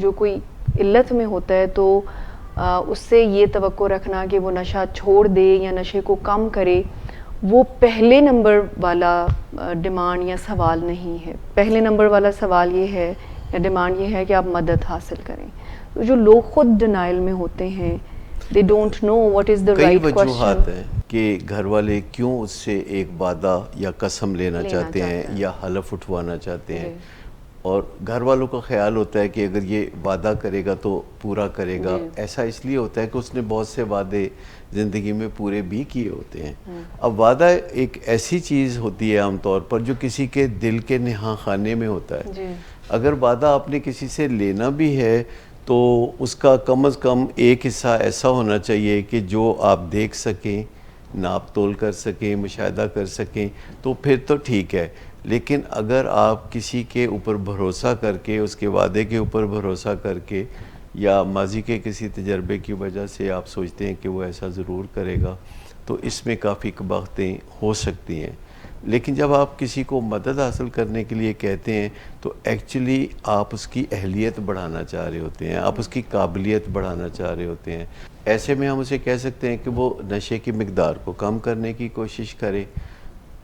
جو کوئی علت میں ہوتا ہے تو اس سے یہ توقع رکھنا کہ وہ نشہ چھوڑ دے یا نشے کو کم کرے، وہ پہلے نمبر والا ڈیمانڈ یا سوال نہیں ہے۔ پہلے نمبر والا سوال یہ ہے یا ڈیمانڈ یہ ہے کہ آپ مدد حاصل کریں۔ تو جو لوگ خود ڈینائل میں ہوتے ہیں، they don't know what is the right question۔ کئی وجوہات ہیں کہ گھر والے کیوں اس سے ایک وعدہ یا قسم لینا چاہتے ہیں یا حلف اٹھوانا چاہتے ہیں، اور گھر والوں کا خیال ہوتا ہے کہ اگر یہ وعدہ کرے گا تو پورا کرے گا۔ ایسا اس لیے ہوتا ہے کہ اس نے بہت سے وعدے زندگی میں پورے بھی کیے ہوتے ہیں۔ اب وعدہ ایک ایسی چیز ہوتی ہے عام طور پر جو کسی کے دل کے نہاں خانے میں ہوتا ہے۔ اگر وعدہ آپ نے کسی سے لینا بھی ہے تو اس کا کم از کم ایک حصہ ایسا ہونا چاہیے کہ جو آپ دیکھ سکیں، ناپ تول کر سکیں، مشاہدہ کر سکیں، تو پھر تو ٹھیک ہے۔ لیکن اگر آپ کسی کے اوپر بھروسہ کر کے، اس کے وعدے کے اوپر بھروسہ کر کے، یا ماضی کے کسی تجربے کی وجہ سے آپ سوچتے ہیں کہ وہ ایسا ضرور کرے گا، تو اس میں کافی قباحتیں ہو سکتی ہیں۔ لیکن جب آپ کسی کو مدد حاصل کرنے کے لیے کہتے ہیں تو ایکچولی آپ اس کی اہلیت بڑھانا چاہ رہے ہوتے ہیں، آپ اس کی قابلیت بڑھانا چاہ رہے ہوتے ہیں۔ ایسے میں ہم اسے کہہ سکتے ہیں کہ وہ نشے کی مقدار کو کم کرنے کی کوشش کرے،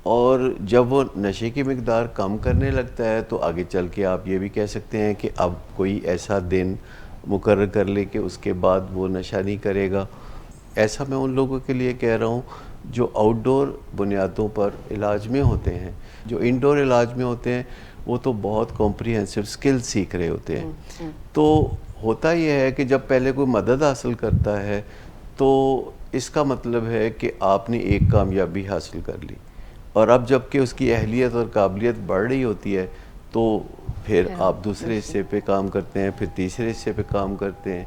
اور جب وہ نشے کی مقدار کم کرنے لگتا ہے تو آگے چل کے آپ یہ بھی کہہ سکتے ہیں کہ اب کوئی ایسا دن مقرر کر لے کہ اس کے بعد وہ نشہ نہیں کرے گا۔ ایسا میں ان لوگوں کے لیے کہہ رہا ہوں جو آؤٹ ڈور بنیادوں پر علاج میں ہوتے ہیں۔ جو انڈور علاج میں ہوتے ہیں وہ تو بہت کمپریہنسو سکل سیکھ رہے ہوتے ہیں۔ تو ہوتا یہ ہے کہ جب پہلے کوئی مدد حاصل کرتا ہے تو اس کا مطلب ہے کہ آپ نے ایک کامیابی حاصل کر لی، اور اب جب کہ اس کی اہلیت اور قابلیت بڑھ رہی ہوتی ہے تو پھر آپ دوسرے حصے پہ کام کرتے ہیں، پھر تیسرے حصے پہ کام کرتے ہیں۔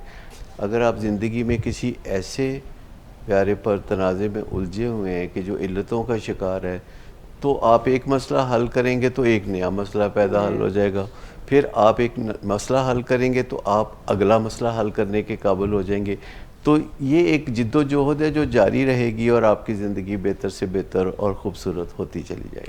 اگر آپ زندگی میں کسی ایسے پیارے پر تنازع میں الجھے ہوئے ہیں کہ جو علتوں کا شکار ہے، تو آپ ایک مسئلہ حل کریں گے تو ایک نیا مسئلہ پیدا حل ہو جائے گا، پھر آپ ایک مسئلہ حل کریں گے تو آپ اگلا مسئلہ حل کرنے کے قابل ہو جائیں گے۔ تو یہ ایک جد و جہد ہے جو جاری رہے گی، اور آپ کی زندگی بہتر سے بہتر اور خوبصورت ہوتی چلی جائے گی۔